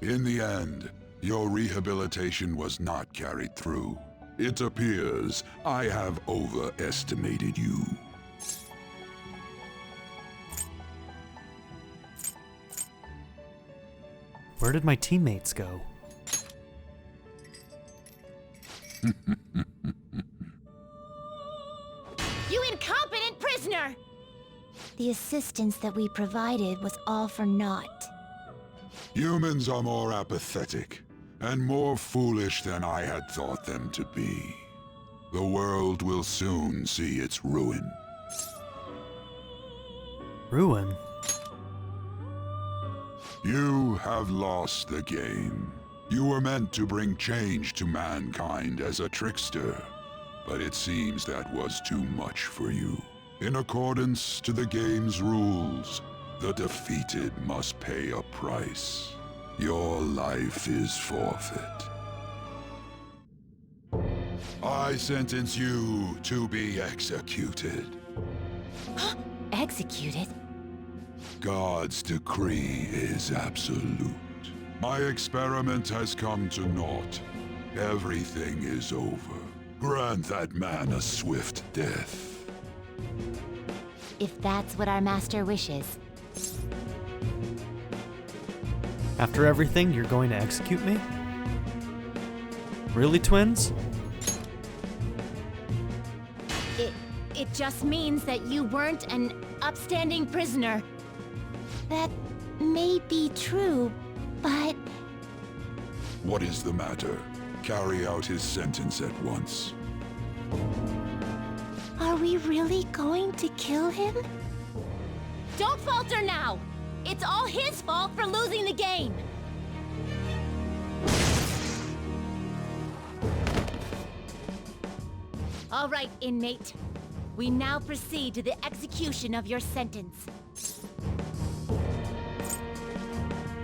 In the end, your rehabilitation was not carried through. It appears I have overestimated you. Where did my teammates go? You incompetent prisoner! The assistance that we provided was all for naught. Humans are more apathetic and more foolish than I had thought them to be. The world will soon see its ruin. Ruin? You have lost the game. You were meant to bring change to mankind as a trickster, but it seems that was too much for you. In accordance to the game's rules, the defeated must pay a price. Your life is forfeit. I sentence you to be executed. Executed? God's decree is absolute. My experiment has come to naught. Everything is over. Grant that man a swift death. If that's what our master wishes. After everything, you're going to execute me? Really, twins? It just means that you weren't an upstanding prisoner. That may be true, but... What is the matter? Carry out his sentence at once. Are we really going to kill him? Don't falter now! It's all his fault for losing the game! All right, inmate. We now proceed to the execution of your sentence.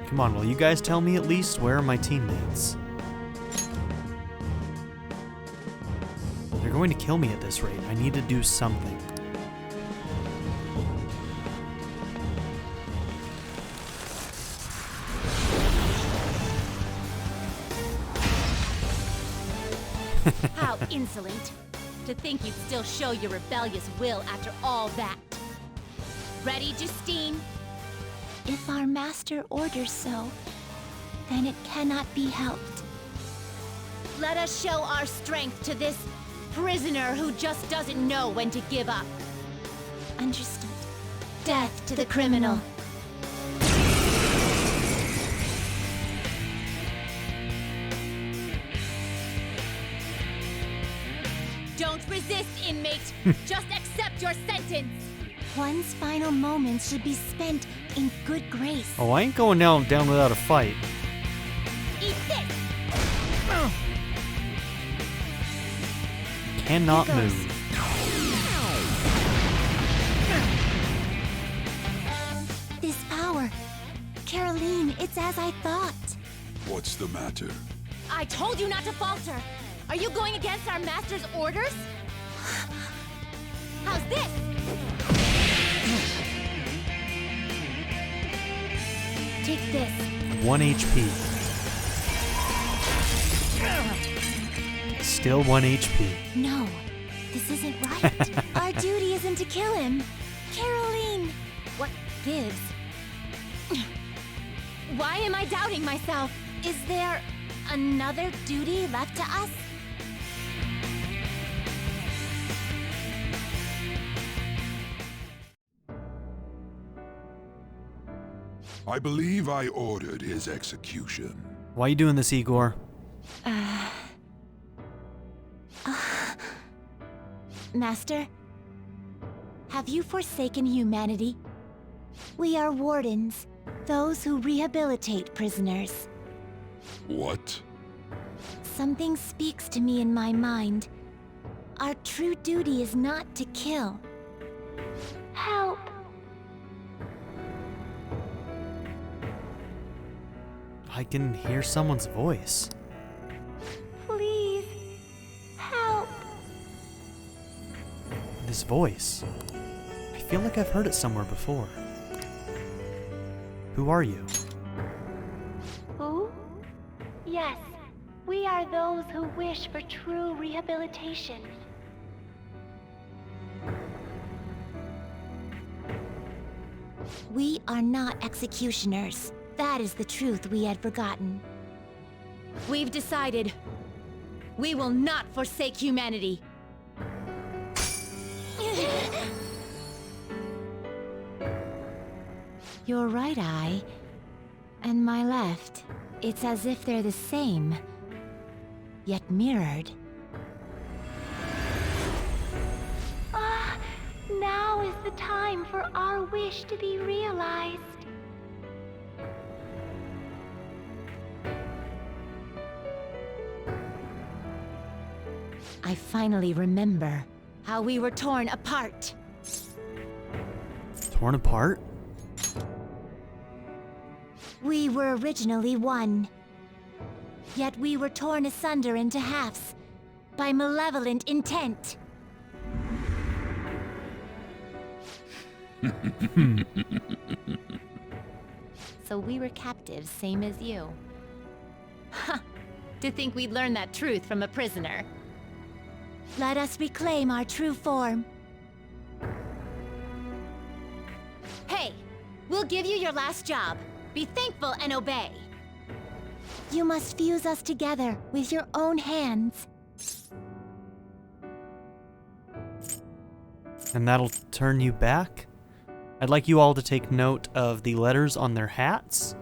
Come on, will you guys tell me at least where are my teammates? They're going to kill me at this rate. I need to do something. How insolent! To think you'd still show your rebellious will after all that. Ready, Justine? If our master orders so, then it cannot be helped. Let us show our strength to this prisoner who just doesn't know when to give up. Understood. Death to the criminal. Don't resist, inmate! Just accept your sentence! One's final moments should be spent in good grace. Oh, I ain't going down without a fight. Eat this! Cannot Here goes. move. This power. Caroline, it's as I thought. What's the matter? I told you not to falter! Are you going against our master's orders? How's this? Take this. 1 HP. Still 1 HP. No, this isn't right. Our duty isn't to kill him. Caroline! What gives? Why am I doubting myself? Is there another duty left to us? I believe I ordered his execution. Why are you doing this, Igor? Master, have you forsaken humanity? We are wardens, those who rehabilitate prisoners. What? Something speaks to me in my mind. Our true duty is not to kill. Help! I can hear someone's voice. Please, help! This voice. I feel like I've heard it somewhere before. Who are you? Who? Yes, we are those who wish for true rehabilitation. We are not executioners. That is the truth we had forgotten. We've decided. We will not forsake humanity. Your right eye and my left. It's as if they're the same, yet mirrored. Ah, now is the time for our wish to be realized. I finally remember how we were torn apart. Torn apart? We were originally one. Yet we were torn asunder into halves by malevolent intent. So we were captives, same as you. Ha! To think we'd learn that truth from a prisoner. Let us reclaim our true form. Hey! We'll give you your last job. Be thankful and obey. You must fuse us together with your own hands. And that'll turn you back? I'd like you all to take note of the letters on their hats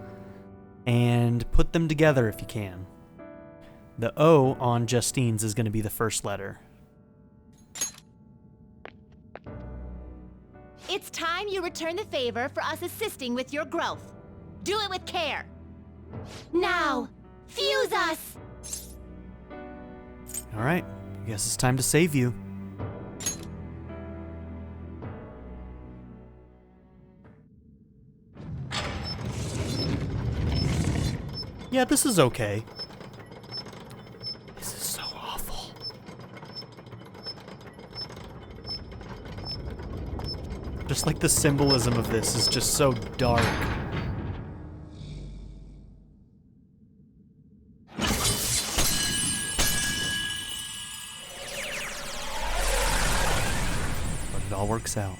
and put them together if you can. The O on Justine's is going to be the first letter. It's time you return the favor for us assisting with your growth. Do it with care. Now, fuse us! All right, I guess it's time to save you. Yeah, this is okay. This is so awful. Just like the symbolism of this is just so dark. But it all works out.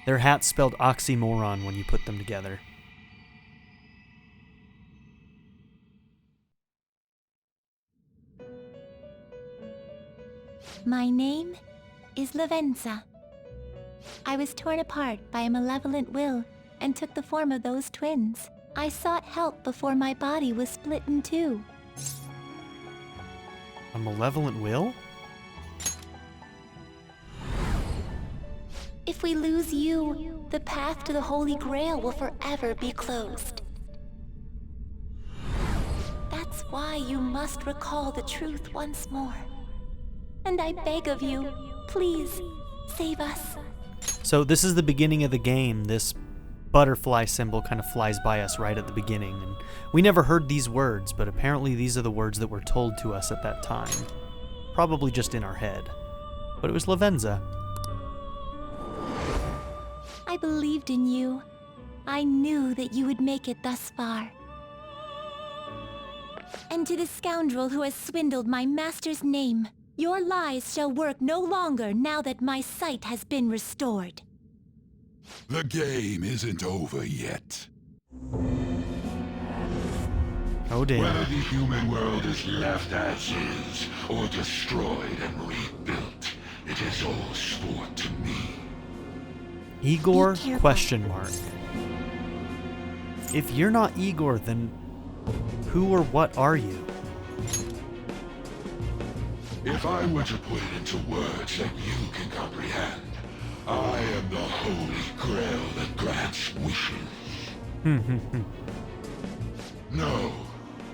Their hats spelled oxymoron when you put them together. My name is Lavenza. I was torn apart by a malevolent will and took the form of those twins. I sought help before my body was split in two. A malevolent will? If we lose you, the path to the Holy Grail will forever be closed. That's why you must recall the truth once more. And I beg of you, please, save us. So this is the beginning of the game. This butterfly symbol kind of flies by us right at the beginning. And we never heard these words, but apparently these are the words that were told to us at that time. Probably just in our head. But it was Lavenza. I believed in you. I knew that you would make it thus far. And to the scoundrel who has swindled my master's name, your lies shall work no longer now that my sight has been restored. The game isn't over yet. Oh damn. Whether the human world is left as is, or destroyed and rebuilt, it is all sport to me. Igor? Be careful. Question mark. If you're not Igor, then who or what are you? If I were to put it into words that you can comprehend, I am the holy grail that grants wishes. No,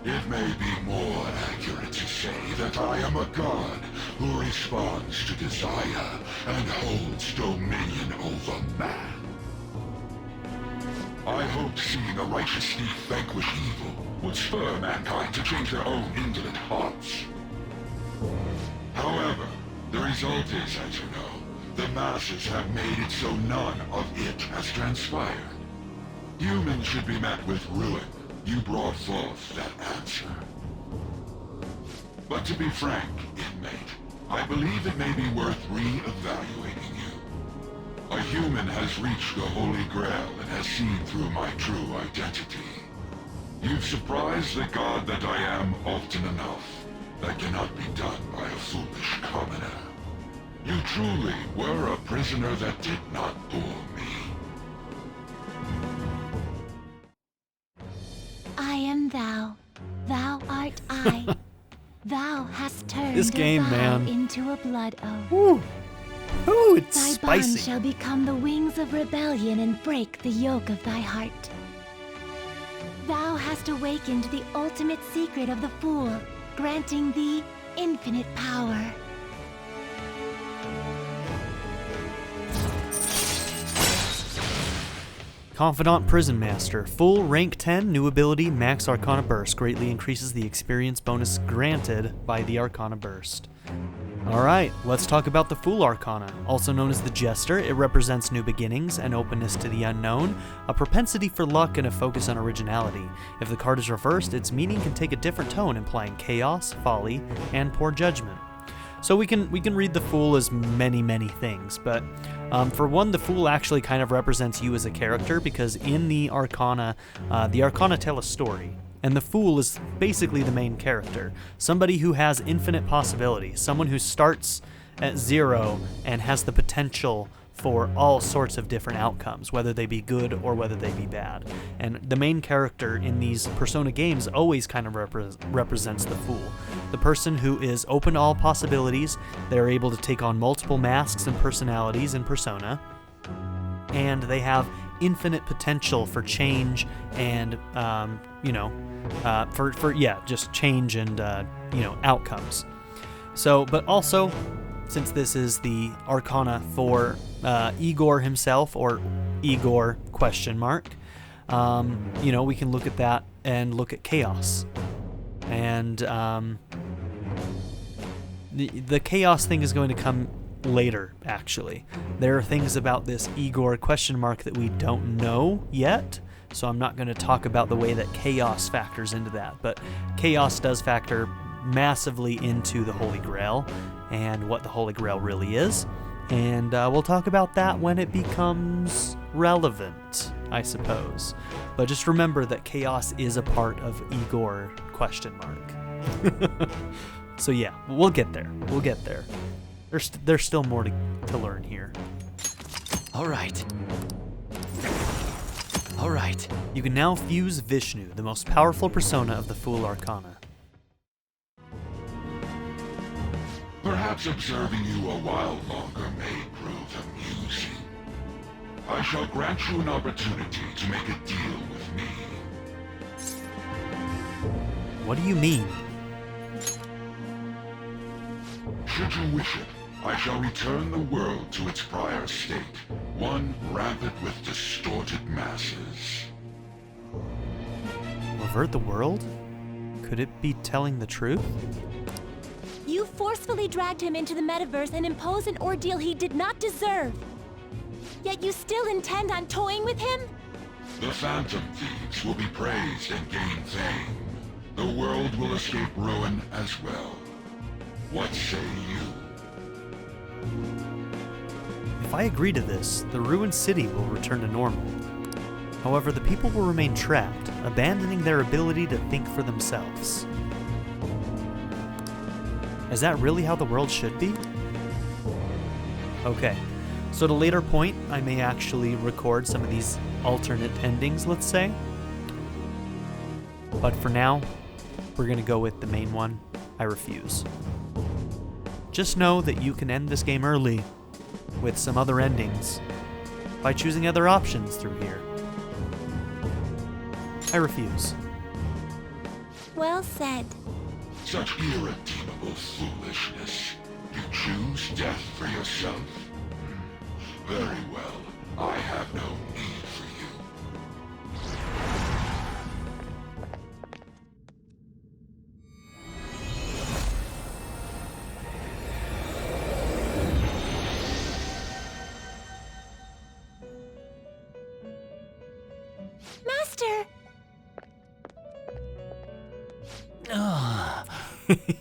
it may be more accurate to say that I am a god who responds to desire and holds dominion over man. I hoped seeing a righteous thief vanquish evil would spur mankind to change their own indolent hearts. However, the result is, as you know, the masses have made it so none of it has transpired. Humans should be met with ruin. You brought forth that answer. But to be frank, inmate, I believe it may be worth re-evaluating you. A human has reached the Holy Grail and has seen through my true identity. You've surprised the god that I am often enough. That cannot be done by a foolish commoner. You truly were a prisoner that did not bore me. I am thou. Thou art I. Thou hast turned This game, a vow man. into a blood oath. Ooh, ooh, it's Thy bond spicy. shall become the wings of rebellion and break the yoke of thy heart. Thou hast awakened the ultimate secret of the Fool, granting thee infinite power. Confidant Prison Master. Full rank 10, new ability, Max Arcana Burst. Greatly increases the experience bonus granted by the Arcana Burst. Alright, let's talk about the Fool Arcana. Also known as the Jester, it represents new beginnings, an openness to the unknown, a propensity for luck, and a focus on originality. If the card is reversed, its meaning can take a different tone, implying chaos, folly, and poor judgment. So we can read the Fool as many things, but for one, the Fool actually kind of represents you as a character, because in the Arcana tell a story, and the Fool is basically the main character. Somebody who has infinite possibilities, someone who starts at 0 and has the potential for all sorts of different outcomes, whether they be good or whether they be bad. And the main character in these Persona games always kind of represents the Fool. The person who is open to all possibilities, they're able to take on multiple masks and personalities in Persona, and they have infinite potential for change and, just change and, outcomes. So, but also, since this is the Arcana for Igor himself, or Igor question mark, we can look at that and look at chaos. And the chaos thing is going to come later, actually. There are things about this Igor question mark that we don't know yet, so I'm not going to talk about the way that chaos factors into that. But chaos does factor massively into the Holy Grail and what the Holy Grail really is, and we'll talk about that when it becomes relevant, I suppose. But just remember that chaos is a part of Igor question mark. So yeah, we'll get there. There's still more to learn here. All right. You can now fuse Vishnu, the most powerful persona of the Fool Arcana. Perhaps observing you a while longer may prove amusing. I shall grant you an opportunity to make a deal with me. What do you mean? Should you wish it, I shall return the world to its prior state, one rampant with distorted masses. Revert the world? Could it be telling the truth? You forcefully dragged him into the metaverse and imposed an ordeal he did not deserve. Yet you still intend on toying with him? The Phantom Thieves will be praised and gain fame. The world will escape ruin as well. What say you? If I agree to this, the ruined city will return to normal. However, the people will remain trapped, abandoning their ability to think for themselves. Is that really how the world should be? Okay, so at a later point, I may actually record some of these alternate endings, let's say. But for now, we're gonna go with the main one. I refuse. Just know that you can end this game early with some other endings by choosing other options through here. I refuse. Well said. Such irredeemable foolishness. You choose death for yourself? Very well. I have no need for you.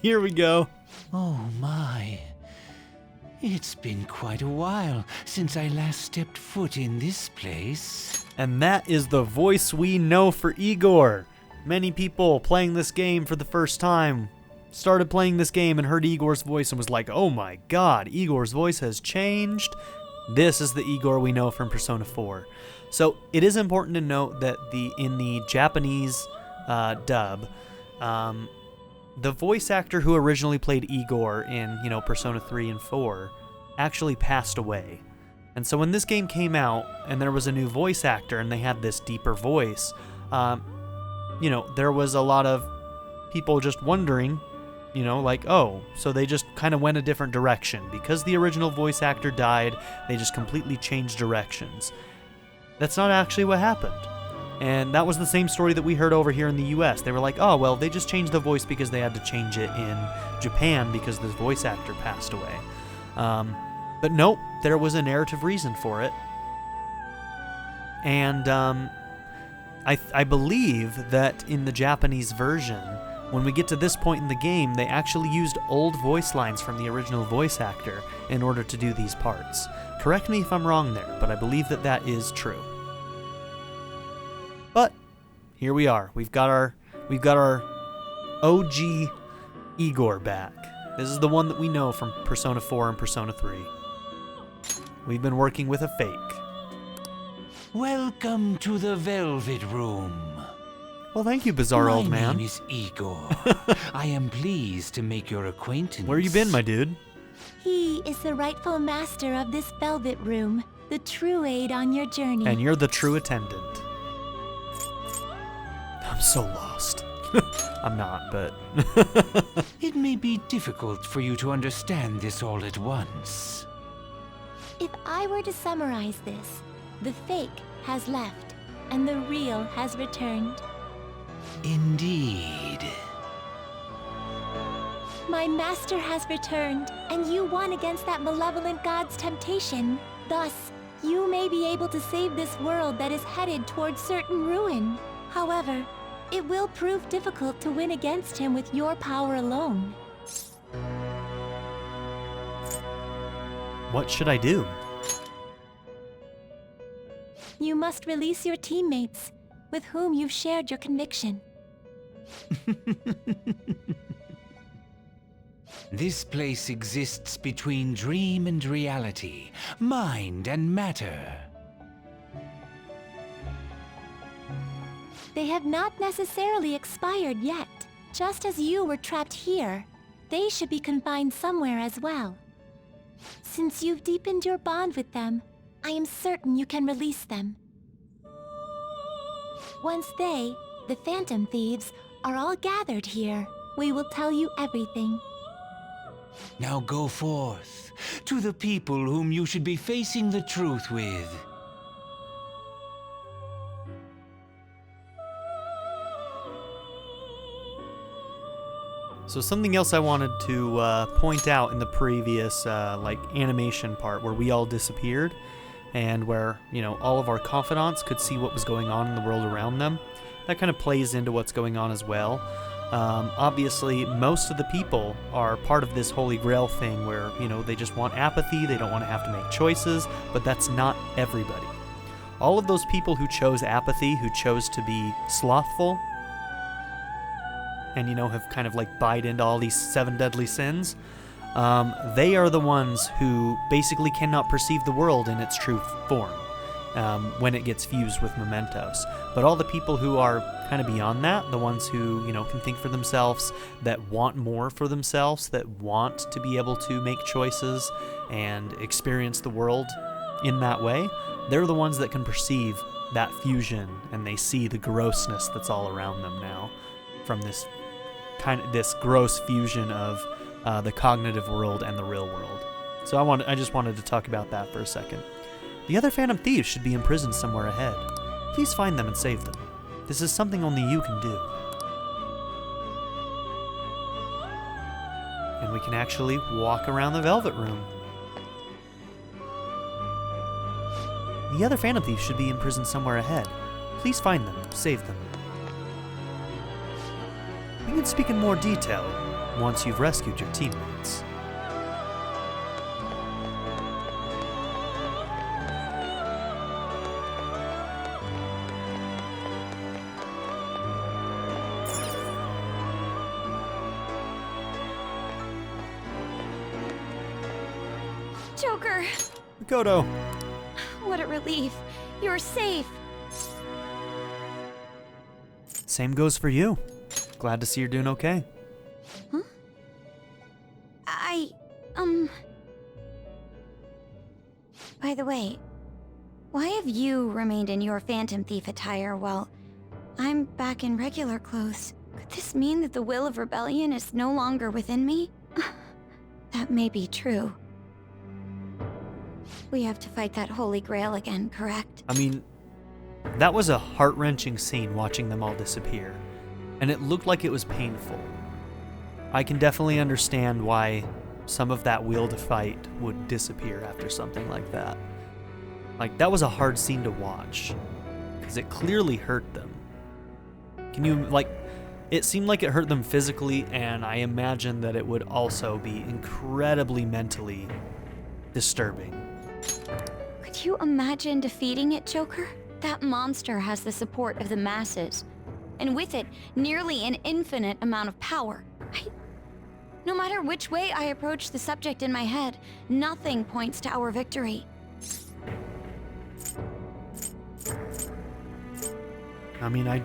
Here we go. Oh my. It's been quite a while since I last stepped foot in this place. And that is the voice we know for Igor. Many people playing this game for the first time started playing this game and heard Igor's voice and was like, oh my god, Igor's voice has changed. This is the Igor we know from Persona 4. So it is important to note that in the Japanese dub, the voice actor who originally played Igor in, Persona 3 and 4 actually passed away. And so when this game came out and there was a new voice actor and they had this deeper voice, there was a lot of people just wondering, so they just kind of went a different direction. Because the original voice actor died, they just completely changed directions. That's not actually what happened. And that was the same story that we heard over here in the US. They were like, oh, well, they just changed the voice because they had to change it in Japan because the voice actor passed away. But nope, there was a narrative reason for it. And I believe that in the Japanese version, when we get to this point in the game, they actually used old voice lines from the original voice actor in order to do these parts. Correct me if I'm wrong there, but I believe that that is true. But here we are. We've got our OG Igor back. This is the one that we know from Persona 4 and Persona 3. We've been working with a fake. Welcome to the Velvet Room. Well, thank you, bizarre old man. My name is Igor. I am pleased to make your acquaintance. Where you been, my dude? He is the rightful master of this Velvet Room, the true aid on your journey. And you're the true attendant. I'm so lost. I'm not, but... It may be difficult for you to understand this all at once. If I were to summarize this, the fake has left, and the real has returned. Indeed. My master has returned, and you won against that malevolent god's temptation. Thus, you may be able to save this world that is headed towards certain ruin. However, it will prove difficult to win against him with your power alone. What should I do? You must release your teammates, with whom you've shared your conviction. This place exists between dream and reality, mind and matter. They have not necessarily expired yet. Just as you were trapped here, they should be confined somewhere as well. Since you've deepened your bond with them, I am certain you can release them. Once they, the Phantom Thieves, are all gathered here, we will tell you everything. Now go forth, to the people whom you should be facing the truth with. So something else I wanted to point out in the previous animation part where we all disappeared and where, all of our confidants could see what was going on in the world around them. That kind of plays into what's going on as well. Obviously, most of the people are part of this Holy Grail thing where, they just want apathy, they don't want to have to make choices, but that's not everybody. All of those people who chose apathy, who chose to be slothful, and, have kind of buyed into all these 7 deadly sins, they are the ones who basically cannot perceive the world in its true form when it gets fused with mementos. But all the people who are kind of beyond that, the ones who, can think for themselves, that want more for themselves, that want to be able to make choices and experience the world in that way, they're the ones that can perceive that fusion, and they see the grossness that's all around them now from this gross fusion of the cognitive world and the real world. So I just wanted to talk about that for a second. The other Phantom Thieves should be imprisoned somewhere ahead. Please find them and save them. This is something only you can do. And we can actually walk around the Velvet Room. The other Phantom Thieves should be imprisoned somewhere ahead. Please find them, save them. We can speak in more detail. once you've rescued your teammates. Joker! Makoto! What a relief. You're safe. Same goes for you. Glad to see you're doing okay. Huh? By the way, why have you remained in your Phantom Thief attire while I'm back in regular clothes? Could this mean that the will of rebellion is no longer within me? That may be true. We have to fight that Holy Grail again, correct? I mean, that was a heart-wrenching scene watching them all disappear, and it looked like it was painful. I can definitely understand why some of that will to fight would disappear after something like that. Like, that was a hard scene to watch, because it clearly hurt them. Can you, it seemed like it hurt them physically, and I imagine that it would also be incredibly mentally disturbing. Could you imagine defeating it, Joker? That monster has the support of the masses, and with it, nearly an infinite amount of power. No matter which way I approach the subject in my head, nothing points to our victory. I mean, I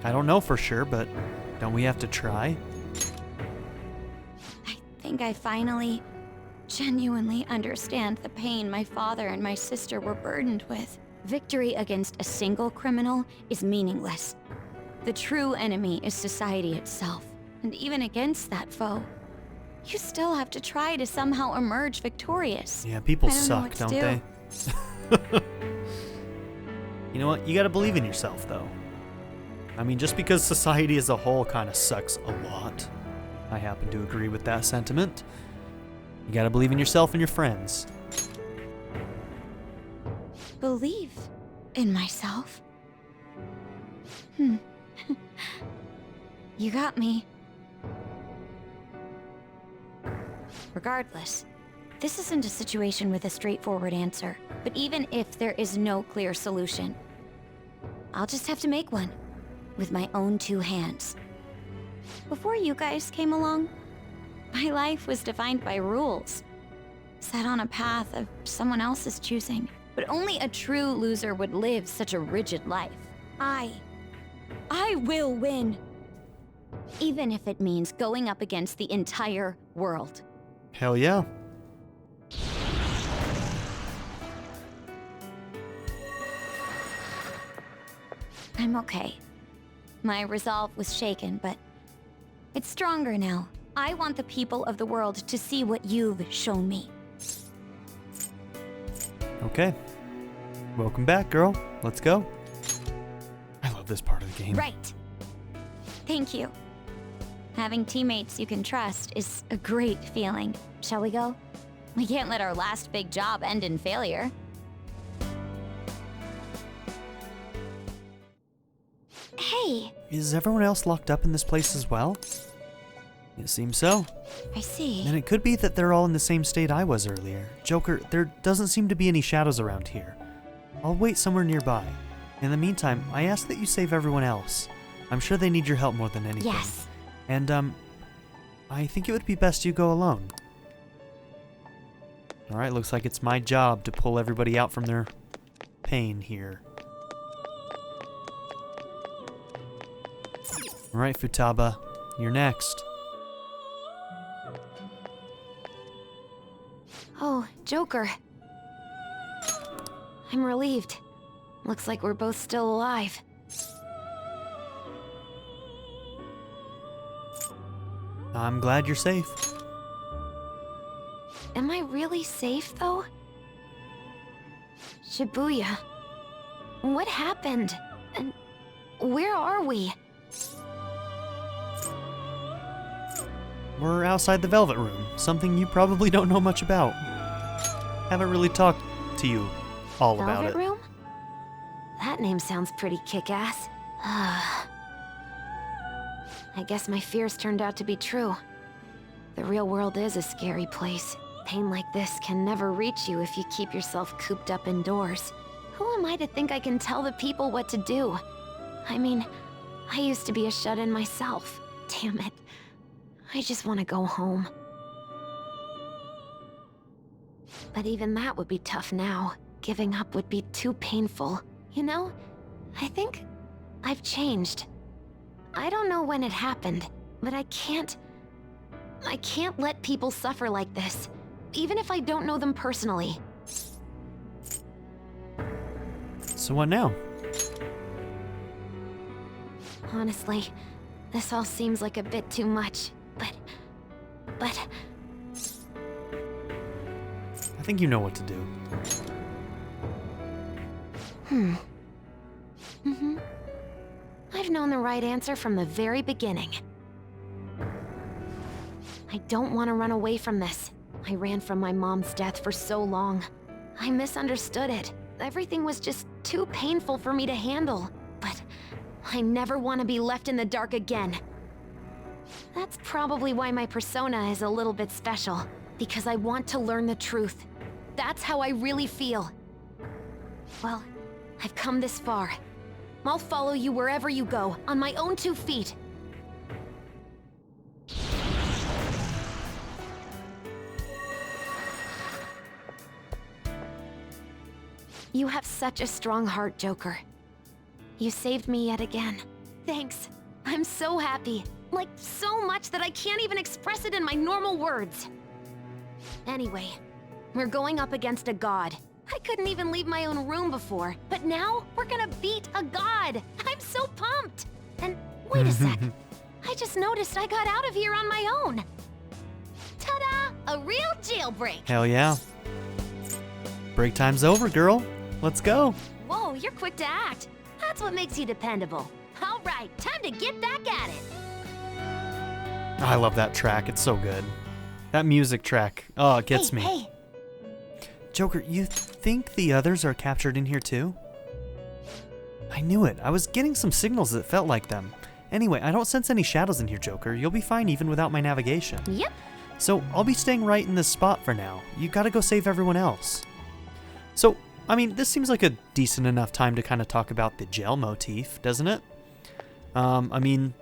don't know for sure, but don't we have to try? I think I finally, genuinely understand the pain my father and my sister were burdened with. Victory against a single criminal is meaningless. The true enemy is society itself. And even against that foe, you still have to try to somehow emerge victorious. Yeah, people I don't know suck, what to don't do. they? You know what? You gotta believe in yourself, though. I mean, just because society as a whole kind of sucks a lot, I happen to agree with that sentiment. You gotta believe in yourself and your friends. Believe in myself? You got me. Regardless, this isn't a situation with a straightforward answer. But even if there is no clear solution, I'll just have to make one with my own two hands. Before you guys came along, my life was defined by rules, set on a path of someone else's choosing. But only a true loser would live such a rigid life. I will win. Even if it means going up against the entire world. Hell yeah. I'm okay. My resolve was shaken, but it's stronger now. I want the people of the world to see what you've shown me. Okay. Welcome back, girl. Let's go. I love this part of the game. Right. Thank you. Having teammates you can trust is a great feeling. Shall we go? We can't let our last big job end in failure. Hey! Is everyone else locked up in this place as well? It seems so. I see. And it could be that they're all in the same state I was earlier. Joker, there doesn't seem to be any shadows around here. I'll wait somewhere nearby. In the meantime, I ask that you save everyone else. I'm sure they need your help more than anything. Yes. And, I think it would be best you go alone. Alright, looks like it's my job to pull everybody out from their pain here. Alright, Futaba, you're next. Oh, Joker. I'm relieved. Looks like we're both still alive. I'm glad you're safe. Am I really safe, though? Shibuya. What happened? And where are we? We're outside the Velvet Room, something you probably don't know much about. Haven't really talked to you all about it. Velvet Room? That name sounds pretty kick-ass. I guess my fears turned out to be true. The real world is a scary place. Pain like this can never reach you if you keep yourself cooped up indoors. Who am I to think I can tell the people what to do? I mean, I used to be a shut-in myself. Damn it. I just want to go home. But even that would be tough now. Giving up would be too painful. You know, I think I've changed. I don't know when it happened, but I can't let people suffer like this, even if I don't know them personally. So what now? Honestly, this all seems like a bit too much, but... I think you know what to do. I've known the right answer from the very beginning. I don't want to run away from this. I ran from my mom's death for so long. I misunderstood it. Everything was just too painful for me to handle. But I never want to be left in the dark again. That's probably why my persona is a little bit special. Because I want to learn the truth. That's how I really feel. Well, I've come this far. I'll follow you wherever you go, on my own 2 feet. You have such a strong heart, Joker. You saved me yet again. Thanks. I'm so happy. Like, so much that I can't even express it in my normal words. Anyway, we're going up against a god. I couldn't even leave my own room before, but now we're gonna beat a god. I'm so pumped. And wait a sec. I just noticed I got out of here on my own. Ta-da! A real jailbreak. Hell yeah. Break time's over, girl. Let's go. Whoa, you're quick to act. That's what makes you dependable. All right, time to get back at it. I love that track. It's so good. That music track. Oh, it gets me. Hey. Joker, you think the others are captured in here too? I knew it. I was getting some signals that felt like them. Anyway, I don't sense any shadows in here, Joker. You'll be fine even without my navigation. Yep. So I'll be staying right in this spot for now. You gotta go save everyone else. So, I mean, this seems like a decent enough time to kind of talk about the jail motif, doesn't it? I mean,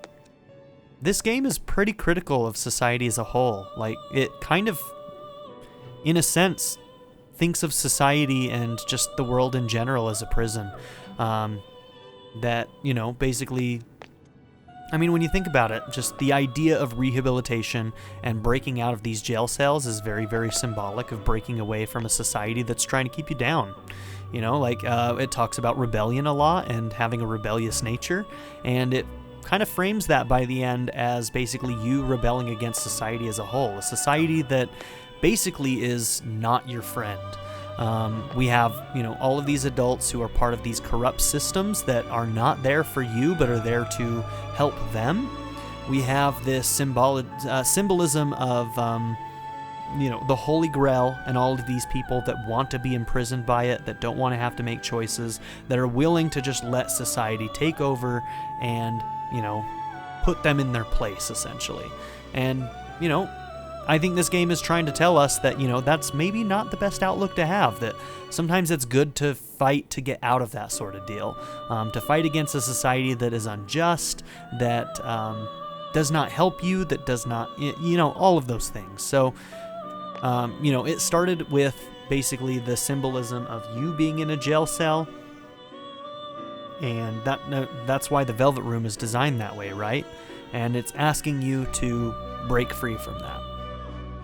this game is pretty critical of society as a whole. Like, it kind of, in a sense, thinks of society and just the world in general as a prison. That, you know, basically, I mean, when you think about it, just the idea of rehabilitation and breaking out of these jail cells is very, very symbolic of breaking away from a society that's trying to keep you down. You know, like, it talks about rebellion a lot and having a rebellious nature, and it kind of frames that by the end as basically you rebelling against society as a whole, a society that basically is not your friend. We have, you know, all of these adults who are part of these corrupt systems that are not there for you, but are there to help them. We have this symbolism of, you know, the Holy Grail and all of these people that want to be imprisoned by it, that don't want to have to make choices, that are willing to just let society take over and, you know, put them in their place, essentially. And, you know, I think this game is trying to tell us that, you know, that's maybe not the best outlook to have, that sometimes it's good to fight to get out of that sort of deal, to fight against a society that is unjust, that does not help you, that does not, you know, all of those things. So, you know, it started with basically the symbolism of you being in a jail cell, and that's why the Velvet Room is designed that way, right? And it's asking you to break free from that.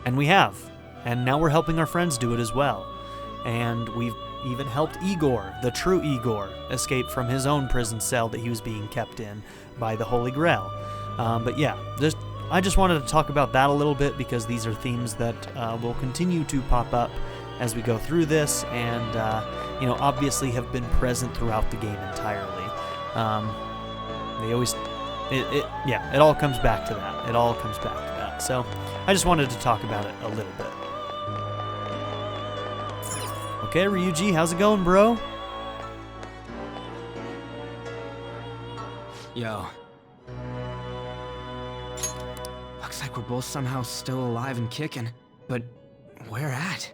And we have. And now we're helping our friends do it as well. And we've even helped Igor, the true Igor, escape from his own prison cell that he was being kept in by the Holy Grail. But yeah, I just wanted to talk about that a little bit because these are themes that will continue to pop up as we go through this, and you know, obviously have been present throughout the game entirely. They always, yeah, it all comes back to that. It all comes back to that. So I just wanted to talk about it a little bit. Okay, Ryuji, how's it going, bro? Yo. Looks like we're both somehow still alive and kicking. But where at?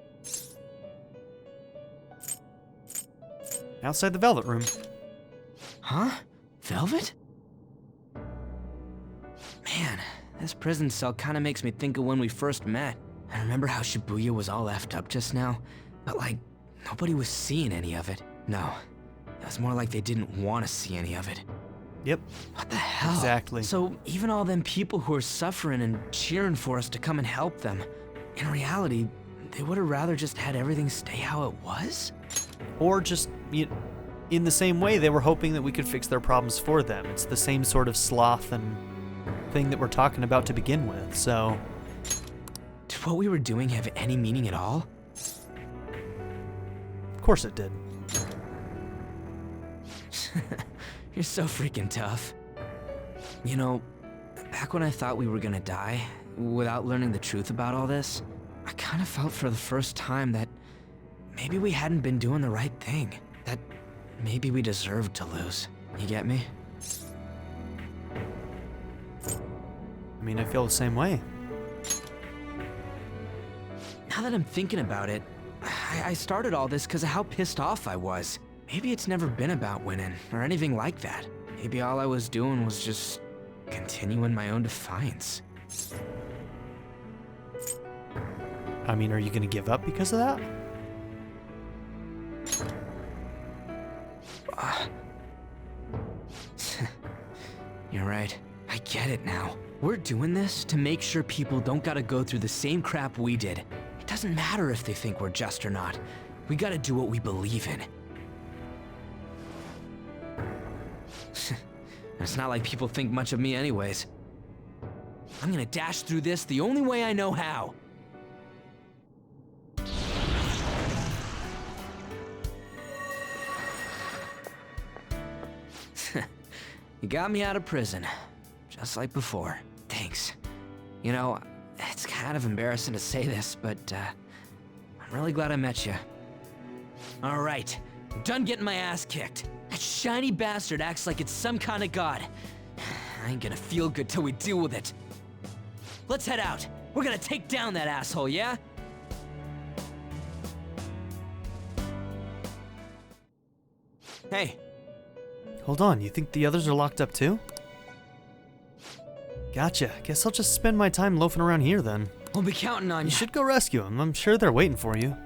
Outside the Velvet Room. Huh? Velvet? Man, this prison cell kinda makes me think of when we first met. I remember how Shibuya was all effed up just now, but like, nobody was seeing any of it. No, it was more like they didn't want to see any of it. Yep. What the hell? Exactly. So even all them people who are suffering and cheering for us to come and help them, in reality, they would have rather just had everything stay how it was? Or just, in the same way, they were hoping that we could fix their problems for them. It's the same sort of sloth and thing that we're talking about to begin with, so... Did what we were doing have any meaning at all? Of course it did. You're so freaking tough. You know, back when I thought we were gonna die, without learning the truth about all this, I kind of felt for the first time that maybe we hadn't been doing the right thing. That maybe we deserved to lose. You get me? I mean, I feel the same way. Now that I'm thinking about it, I started all this because of how pissed off I was. Maybe it's never been about winning, or anything like that. Maybe all I was doing was just continuing my own defiance. I mean, are you gonna give up because of that? You're right. I get it now. We're doing this to make sure people don't gotta go through the same crap we did. It doesn't matter if they think we're just or not. We gotta do what we believe in. It's not like people think much of me anyways. I'm gonna dash through this the only way I know how. You got me out of prison, just like before. Thanks. You know, it's kind of embarrassing to say this, but I'm really glad I met you. All right, I'm done getting my ass kicked. That shiny bastard acts like it's some kind of god. I ain't gonna feel good till we deal with it. Let's head out. We're gonna take down that asshole, yeah? Hey. Hold on, you think the others are locked up too? Gotcha. Guess I'll just spend my time loafing around here then. We'll be counting on You you. should go rescue them. I'm sure they're waiting for you.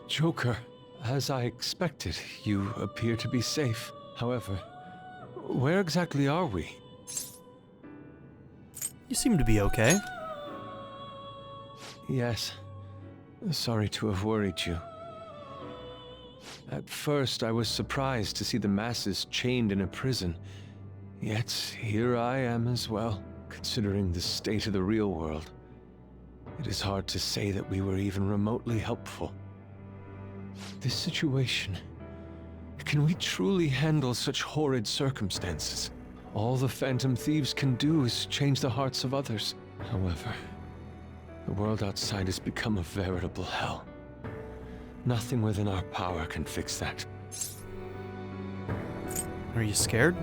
Joker, as I expected, you appear to be safe. However, where exactly are we? You seem to be okay. Yes. Sorry to have worried you. At first, I was surprised to see the masses chained in a prison. Yet, here I am as well, considering the state of the real world. It is hard to say that we were even remotely helpful. This situation... Can we truly handle such horrid circumstances? All the Phantom Thieves can do is change the hearts of others. However, the world outside has become a veritable hell. Nothing within our power can fix that. Are you scared?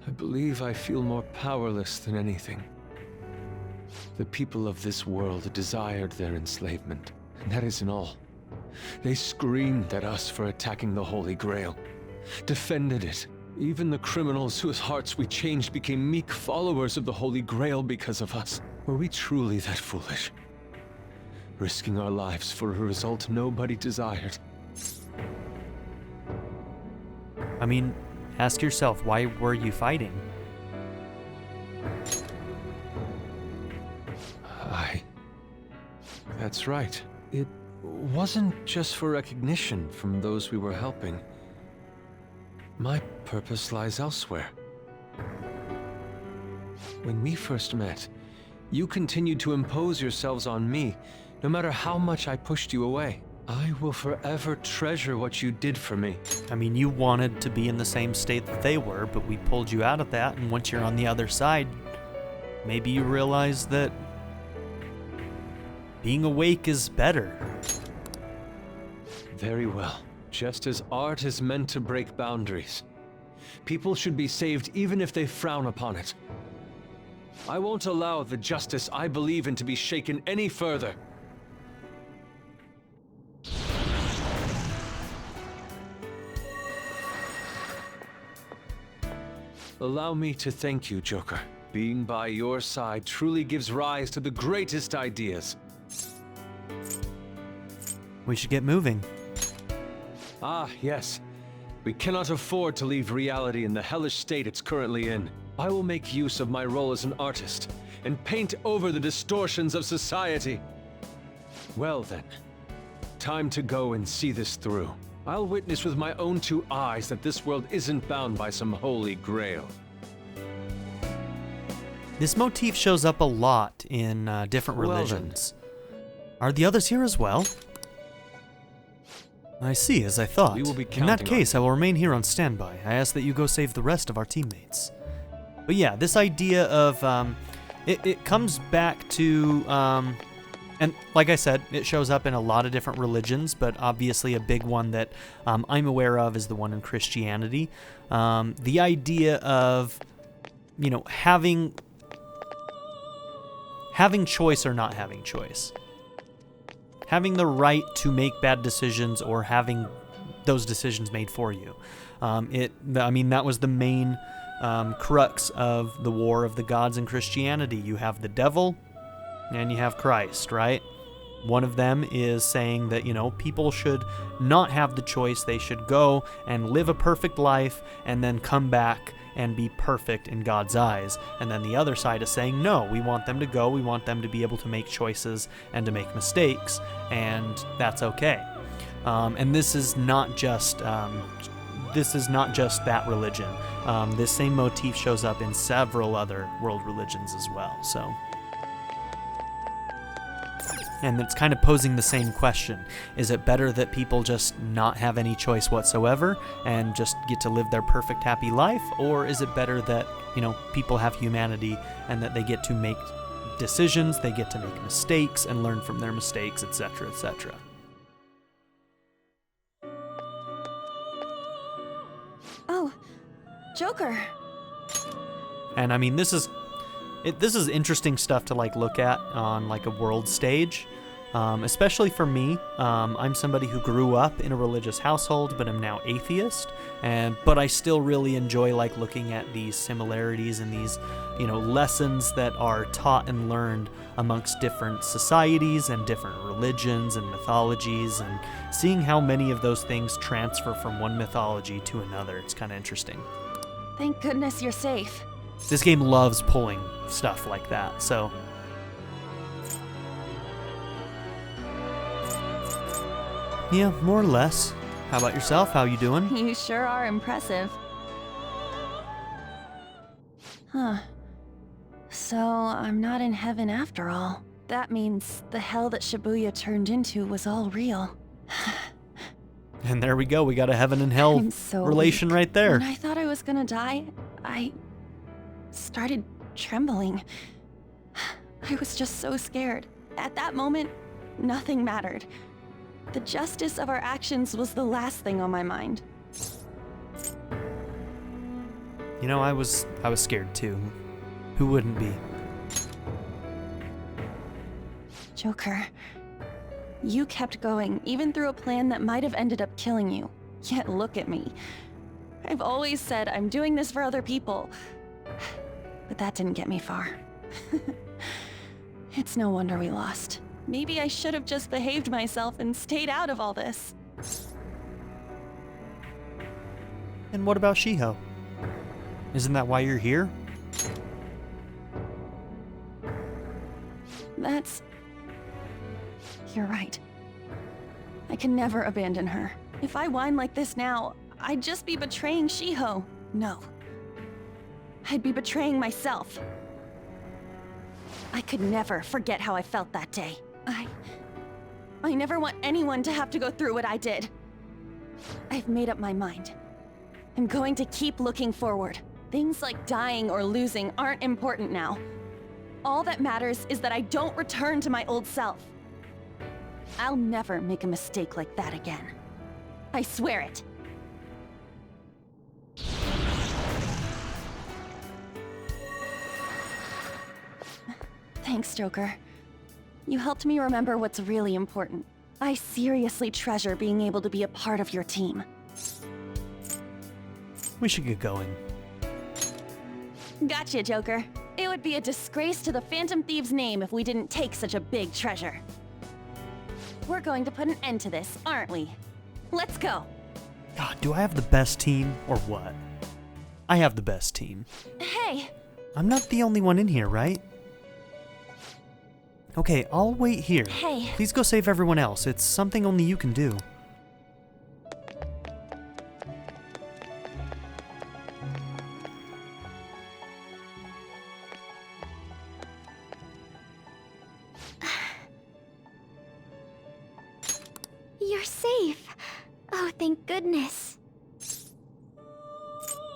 I believe I feel more powerless than anything. The people of this world desired their enslavement, and that isn't all. They screamed at us for attacking the Holy Grail, defended it. Even the criminals whose hearts we changed became meek followers of the Holy Grail because of us. Were we truly that foolish? Risking our lives for a result nobody desired. I mean, ask yourself, why were you fighting? That's right. It wasn't just for recognition from those we were helping. My purpose lies elsewhere. When we first met, you continued to impose yourselves on me, no matter how much I pushed you away. I will forever treasure what you did for me. I mean, you wanted to be in the same state that they were, but we pulled you out of that, and once you're on the other side, maybe you realize that being awake is better. Very well. Just as art is meant to break boundaries, people should be saved even if they frown upon it. I won't allow the justice I believe in to be shaken any further. Allow me to thank you, Joker. Being by your side truly gives rise to the greatest ideas. We should get moving. Ah, yes. We cannot afford to leave reality in the hellish state it's currently in. I will make use of my role as an artist and paint over the distortions of society. Well then, time to go and see this through. I'll witness with my own two eyes that this world isn't bound by some holy grail. This motif shows up a lot in different Well then. religions. Are the others here as well? I see, as I thought. We will be In that counting case, I will remain here on standby. I ask that you go save the rest of our teammates. But yeah, this idea of, it comes back to, and like I said, it shows up in a lot of different religions, but obviously a big one that I'm aware of is the one in Christianity. The idea of, you know, having choice or not having choice. Having the right to make bad decisions or having those decisions made for you. I mean, that was the main crux of the War of the Gods in Christianity. You have the devil and you have Christ, right? One of them is saying that, you know, people should not have the choice. They should go and live a perfect life and then come back and be perfect in God's eyes. And then the other side is saying, no, we want them to go. We want them to be able to make choices and to make mistakes, and that's okay. And this is not just that religion. This same motif shows up in several other world religions as well. So. And it's kind of posing the same question. Is it better that people just not have any choice whatsoever and just get to live their perfect happy life? Or is it better that, you know, people have humanity and that they get to make decisions, they get to make mistakes and learn from their mistakes, etc., etc.? Oh, Joker. And I mean, this is interesting stuff to like look at on like a world stage, especially for me. I'm somebody who grew up in a religious household, but I'm now atheist, but I still really enjoy like looking at these similarities and these, you know, lessons that are taught and learned amongst different societies and different religions and mythologies, and seeing how many of those things transfer from one mythology to another. It's kind of interesting. Thank goodness you're safe. This game loves pulling stuff like that, so. Yeah, more or less. How about yourself? How you doing? You sure are impressive. Huh. So, I'm not in heaven after all. That means the hell that Shibuya turned into was all real. And there we go, we got a heaven and hell I'm so relation weak. right there. When I thought I was gonna die, I started trembling. I was just so scared. At that moment, nothing mattered. The justice of our actions was the last thing on my mind. You know, I was scared too. Who wouldn't be? Joker, you kept going, even through a plan that might have ended up killing you. Yet look at me. I've always said I'm doing this for other people. But that didn't get me far. It's no wonder we lost. Maybe I should have just behaved myself and stayed out of all this. And what about Shiho? Isn't that why you're here? You're right. I can never abandon her. If I whine like this now, I'd just be betraying Shiho. No. I'd be betraying myself. I could never forget how I felt that day. I never want anyone to have to go through what I did. I've made up my mind. I'm going to keep looking forward. Things like dying or losing aren't important now. All that matters is that I don't return to my old self. I'll never make a mistake like that again. I swear it. Thanks, Joker. You helped me remember what's really important. I seriously treasure being able to be a part of your team. We should get going. Gotcha, Joker. It would be a disgrace to the Phantom Thieves' name if we didn't take such a big treasure. We're going to put an end to this, aren't we? Let's go. God, do I have the best team or what? I have the best team. Hey! I'm not the only one in here, right? Okay, I'll wait here. Hey. Please go save everyone else. It's something only you can do. You're safe. Oh, thank goodness.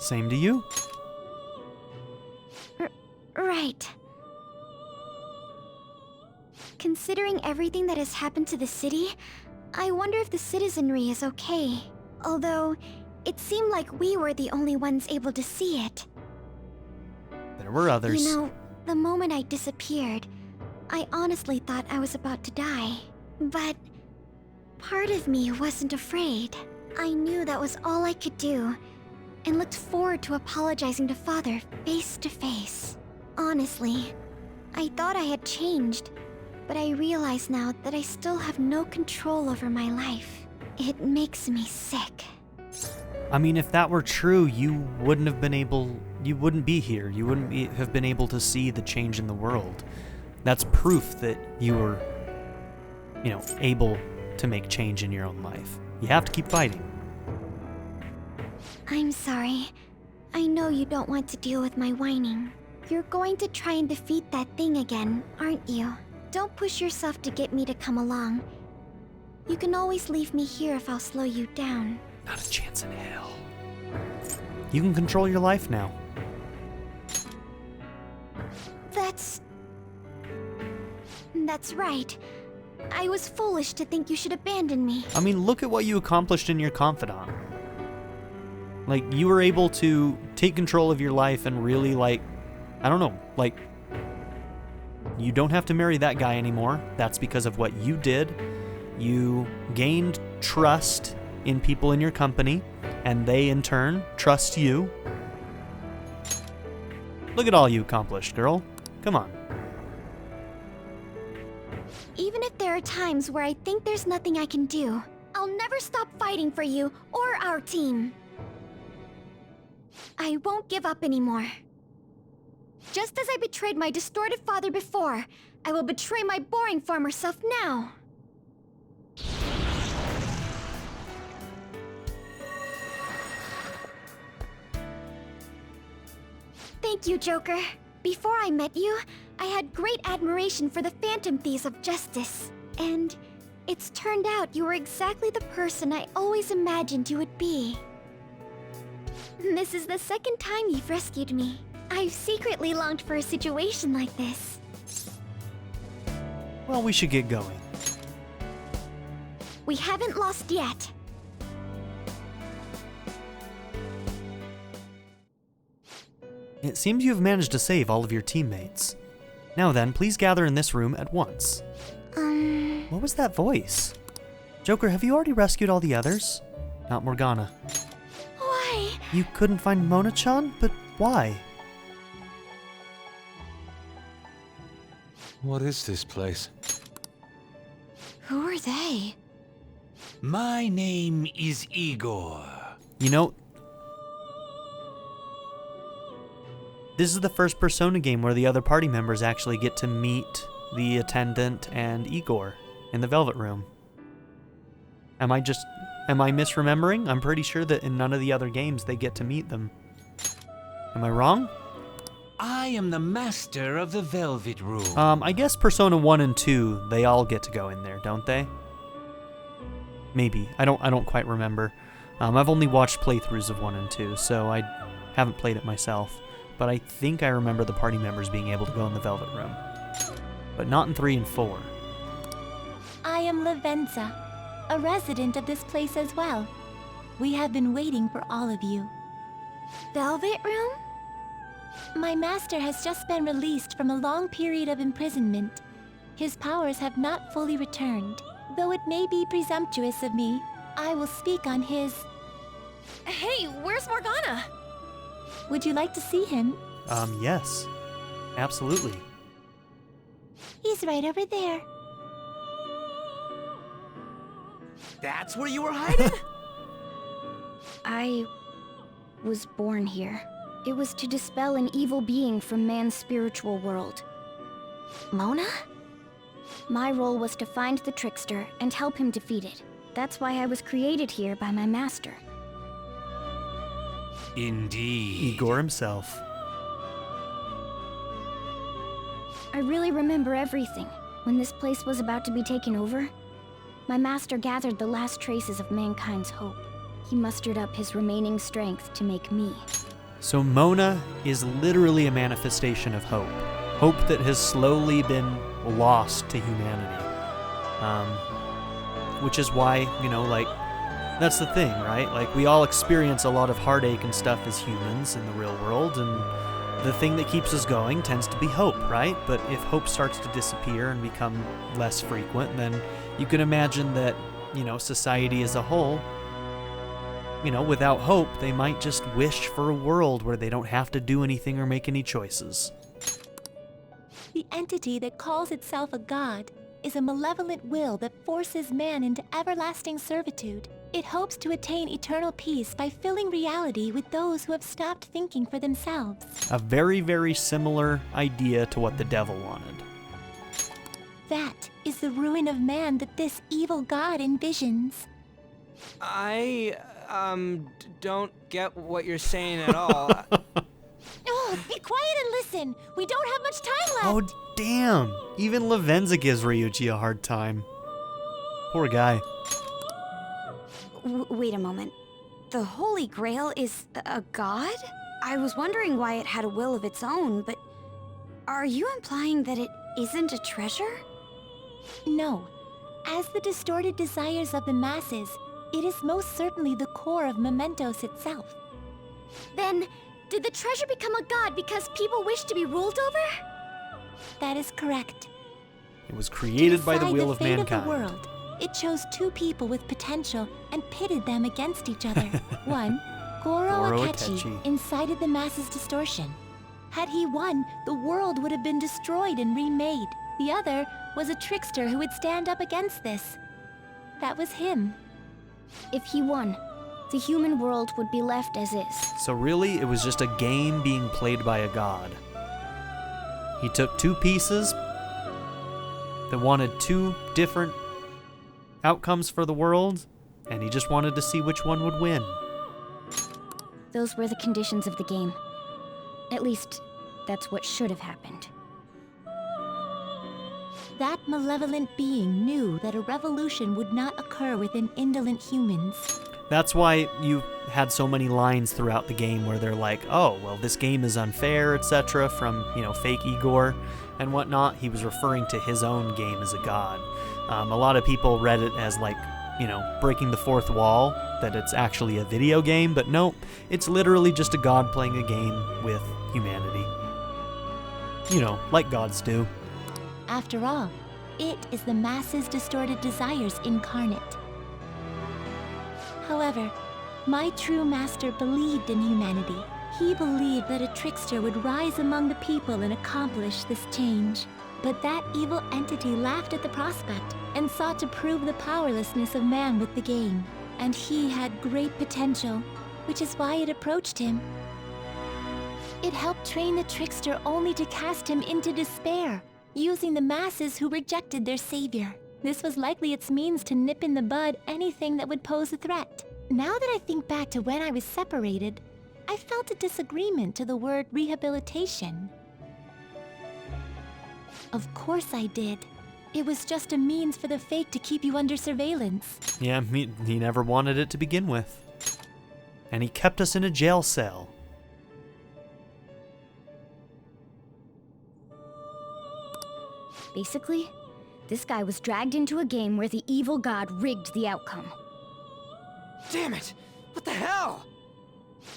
Same to you? Right. Considering everything that has happened to the city, I wonder if the citizenry is okay. Although, it seemed like we were the only ones able to see it. There were others. You know, the moment I disappeared, I honestly thought I was about to die. But part of me wasn't afraid. I knew that was all I could do, and looked forward to apologizing to Father face to face. Honestly, I thought I had changed, but I realize now that I still have no control over my life. It makes me sick. I mean, if that were true, you wouldn't be here. You wouldn't have been able to see the change in the world. That's proof that you were, able to make change in your own life. You have to keep fighting. I'm sorry. I know you don't want to deal with my whining. You're going to try and defeat that thing again, aren't you? Don't push yourself to get me to come along. You can always leave me here if I'll slow you down. Not a chance in hell. You can control your life now. That's right. I was foolish to think you should abandon me. I mean, look at what you accomplished in your confidant. Like, you were able to take control of your life and really, you don't have to marry that guy anymore. That's because of what you did. You gained trust in people in your company, and they, in turn, trust you. Look at all you accomplished, girl. Come on. Even if there are times where I think there's nothing I can do, I'll never stop fighting for you or our team. I won't give up anymore. Just as I betrayed my distorted father before, I will betray my boring farmer self now. Thank you, Joker. Before I met you, I had great admiration for the Phantom Thieves of Justice. And it's turned out you were exactly the person I always imagined you would be. This is the second time you've rescued me. I've secretly longed for a situation like this. Well, we should get going. We haven't lost yet. It seems you've managed to save all of your teammates. Now then, please gather in this room at once. What was that voice? Joker, have you already rescued all the others? Not Morgana. Why? You couldn't find Mona-chan? But why? What is this place? Who are they? My name is Igor. You know, this is the first Persona game where the other party members actually get to meet the attendant and Igor in the Velvet Room. Am I misremembering? I'm pretty sure that in none of the other games they get to meet them. Am I wrong? I am the master of the Velvet Room. I guess Persona 1 and 2, they all get to go in there, don't they? Maybe. I don't quite remember. I've only watched playthroughs of 1 and 2, so I haven't played it myself. But I think I remember the party members being able to go in the Velvet Room. But not in 3 and 4. I am Lavenza, a resident of this place as well. We have been waiting for all of you. Velvet Room? My master has just been released from a long period of imprisonment. His powers have not fully returned. Though it may be presumptuous of me, I will speak on his... Hey, where's Morgana? Would you like to see him? Yes. Absolutely. He's right over there. That's where you were hiding? I was born here. It was to dispel an evil being from man's spiritual world. Mona? My role was to find the trickster and help him defeat it. That's why I was created here by my master. Indeed. Igor himself. I really remember everything. When this place was about to be taken over, my master gathered the last traces of mankind's hope. He mustered up his remaining strength to make me. So Mona is literally a manifestation of hope. Hope that has slowly been lost to humanity. Which is why, that's the thing, right? Like, we all experience a lot of heartache and stuff as humans in the real world, and the thing that keeps us going tends to be hope, right? But if hope starts to disappear and become less frequent, then you can imagine that, society as a whole, without hope, they might just wish for a world where they don't have to do anything or make any choices. The entity that calls itself a god is a malevolent will that forces man into everlasting servitude. It hopes to attain eternal peace by filling reality with those who have stopped thinking for themselves. A very, very similar idea to what the devil wanted. That is the ruin of man that this evil god envisions. I, don't get what you're saying at all. Oh, be quiet and listen! We don't have much time left! Oh, damn! Even Lavenza gives Ryuji a hard time. Poor guy. Wait a moment. The Holy Grail is a god? I was wondering why it had a will of its own, but are you implying that it isn't a treasure? No. As the distorted desires of the masses, it is most certainly the core of Mementos itself. Then, did the treasure become a god because people wish to be ruled over? That is correct. It was created by the will of mankind. To decide the fate of the world, it chose two people with potential and pitted them against each other. One, Goro Akechi, incited the masses' distortion. Had he won, the world would have been destroyed and remade. The other was a trickster who would stand up against this. That was him. If he won, the human world would be left as is. So really, it was just a game being played by a god. He took two pieces that wanted two different outcomes for the world, and he just wanted to see which one would win. Those were the conditions of the game. At least, that's what should have happened. That malevolent being knew that a revolution would not occur within indolent humans. That's why you had so many lines throughout the game where they're like, oh, well, this game is unfair, etc., from, fake Igor and whatnot. He was referring to his own game as a god. A lot of people read it as like, breaking the fourth wall, that it's actually a video game, but no, it's literally just a god playing a game with humanity. Like gods do. After all, it is the masses' distorted desires incarnate. However, my true master believed in humanity. He believed that a trickster would rise among the people and accomplish this change. But that evil entity laughed at the prospect and sought to prove the powerlessness of man with the game. And he had great potential, which is why it approached him. It helped train the trickster only to cast him into despair, using the masses who rejected their savior. This was likely its means to nip in the bud anything that would pose a threat. Now that I think back to when I was separated, I felt a disagreement to the word rehabilitation. Of course I did. It was just a means for the fake to keep you under surveillance. Yeah, he never wanted it to begin with. And he kept us in a jail cell. Basically, this guy was dragged into a game where the evil god rigged the outcome. Damn it! What the hell?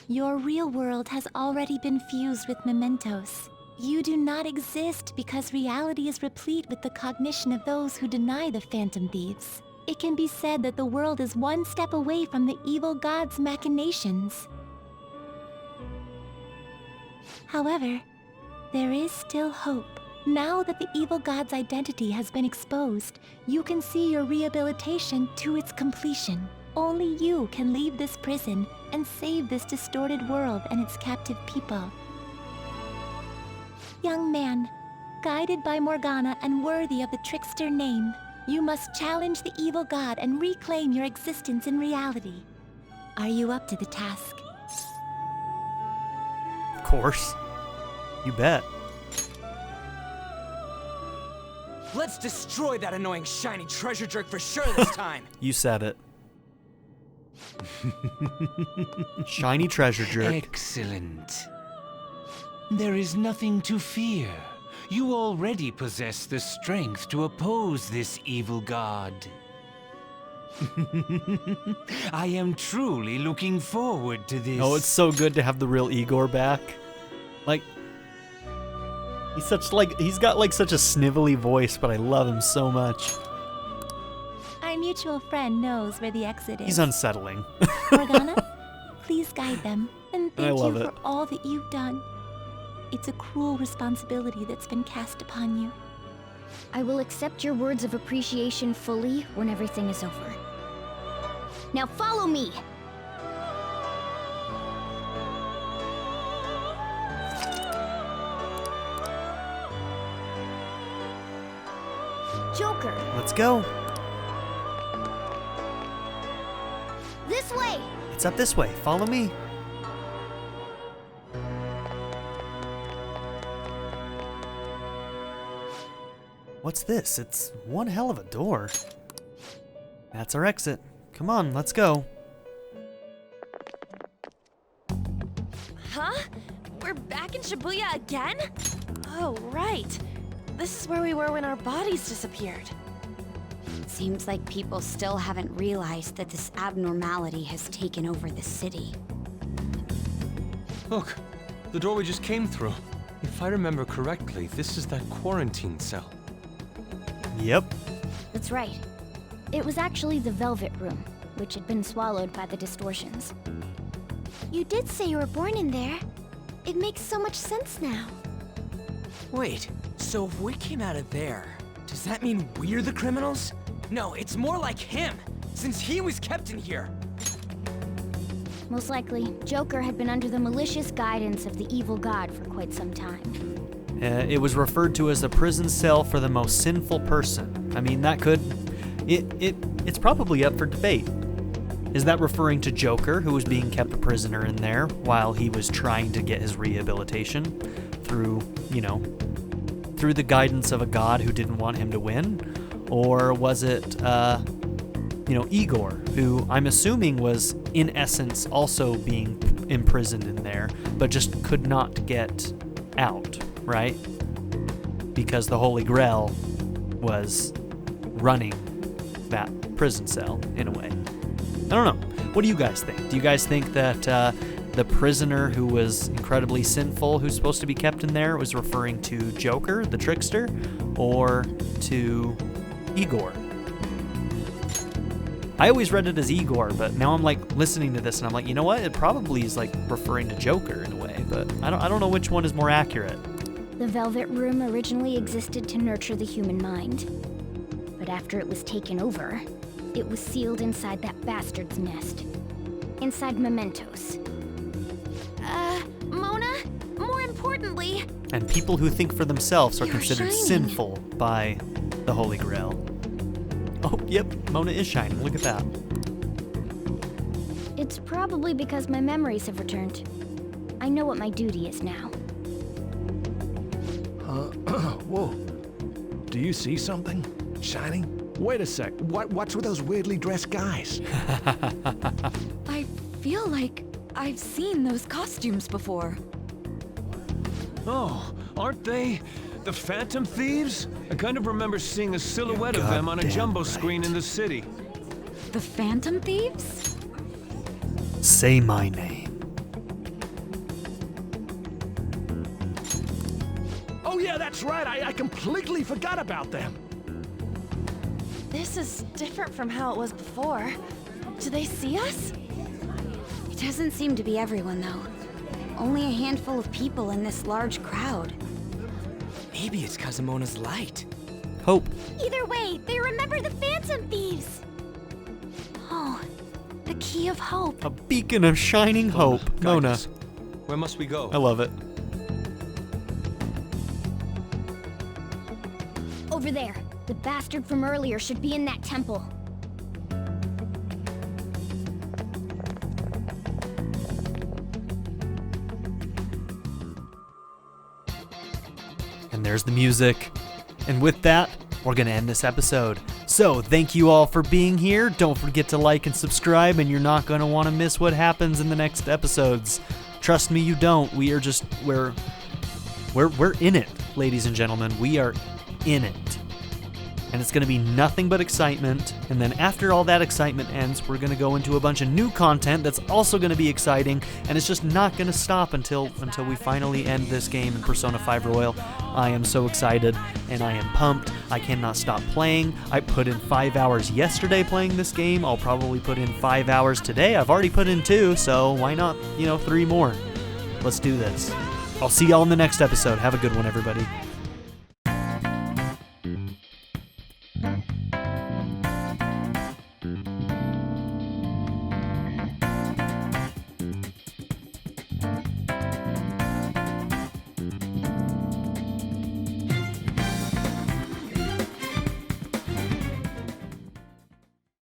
Your real world has already been fused with mementos. You do not exist because reality is replete with the cognition of those who deny the Phantom Thieves. It can be said that the world is one step away from the evil god's machinations. However, there is still hope. Now that the evil god's identity has been exposed, you can see your rehabilitation to its completion. Only you can leave this prison and save this distorted world and its captive people. Young man, guided by Morgana and worthy of the trickster name, you must challenge the evil god and reclaim your existence in reality. Are you up to the task? Of course. You bet. Let's destroy that annoying shiny treasure jerk for sure this time. You said it. Shiny treasure jerk. Excellent. There is nothing to fear. You already possess the strength to oppose this evil god. I am truly looking forward to this. Oh, it's so good to have the real Igor back. Like, he's got like such a snivelly voice, but I love him so much. Our mutual friend knows where the exit is. He's unsettling. Morgana, please guide them, and I thank love you it. for all that you've done. It's a cruel responsibility that's been cast upon you. I will accept your words of appreciation fully when everything is over. Now follow me! Joker! Let's go. This way! It's up this way. Follow me. What's this? It's one hell of a door. That's our exit. Come on, let's go. Huh? We're back in Shibuya again? Oh, right. This is where we were when our bodies disappeared. Seems like people still haven't realized that this abnormality has taken over the city. Look, the door we just came through. If I remember correctly, this is that quarantine cell. Yep. That's right. It was actually the Velvet Room, which had been swallowed by the distortions. You did say you were born in there. It makes so much sense now. Wait, so if we came out of there, does that mean we're the criminals? No, it's more like him, since he was kept in here. Most likely, Joker had been under the malicious guidance of the evil god for quite some time. It was referred to as a prison cell for the most sinful person. I mean, that could... It's probably up for debate. Is that referring to Joker, who was being kept a prisoner in there while he was trying to get his rehabilitation through, through the guidance of a god who didn't want him to win? Or was it, Igor, who I'm assuming was, in essence, also being imprisoned in there, but just could not get out, right? Because the Holy Grail was running that prison cell, in a way. I don't know. What do you guys think? Do you guys think that the prisoner who was incredibly sinful, who's supposed to be kept in there, was referring to Joker, the trickster, or to Igor? I always read it as Igor, but now I'm like listening to this and I'm like, you know what? It probably is like referring to Joker in a way, but I don't know which one is more accurate. The Velvet Room originally existed to nurture the human mind. But after it was taken over, it was sealed inside that bastard's nest. Inside mementos. Mona, more importantly... And people who think for themselves are You're considered shining. sinful by the Holy Grail. Oh, yep, Mona is shining. Look at that. It's probably because my memories have returned. I know what my duty is now. Whoa. Do you see something? Shining? Wait a sec. What's with those weirdly dressed guys? I feel like I've seen those costumes before. Oh, aren't they the Phantom Thieves? I kind of remember seeing a silhouette of them on a jumbo screen in the city. The Phantom Thieves? Say my name. Oh yeah, that's right. I completely forgot about them. This is different from how it was before. Do they see us? It doesn't seem to be everyone, though. Only a handful of people in this large crowd. Maybe it's Kazumona's light. Hope. Either way, they remember the Phantom Thieves. Oh, the key of hope. A beacon of shining hope. guide Mona. us. Where must we go? I love it. Over there. The bastard from earlier should be in that temple. And there's the music. And with that, we're going to end this episode. So, thank you all for being here. Don't forget to like and subscribe, and you're not going to want to miss what happens in the next episodes. Trust me, you don't. We are just, we're in it, ladies and gentlemen. We are in it. And it's going to be nothing but excitement. And then after all that excitement ends, we're going to go into a bunch of new content that's also going to be exciting. And it's just not going to stop until we finally end this game in Persona 5 Royal. I am so excited and I am pumped. I cannot stop playing. I put in 5 hours yesterday playing this game. I'll probably put in 5 hours today. I've already put in 2, so why not, 3 more? Let's do this. I'll see y'all in the next episode. Have a good one, everybody.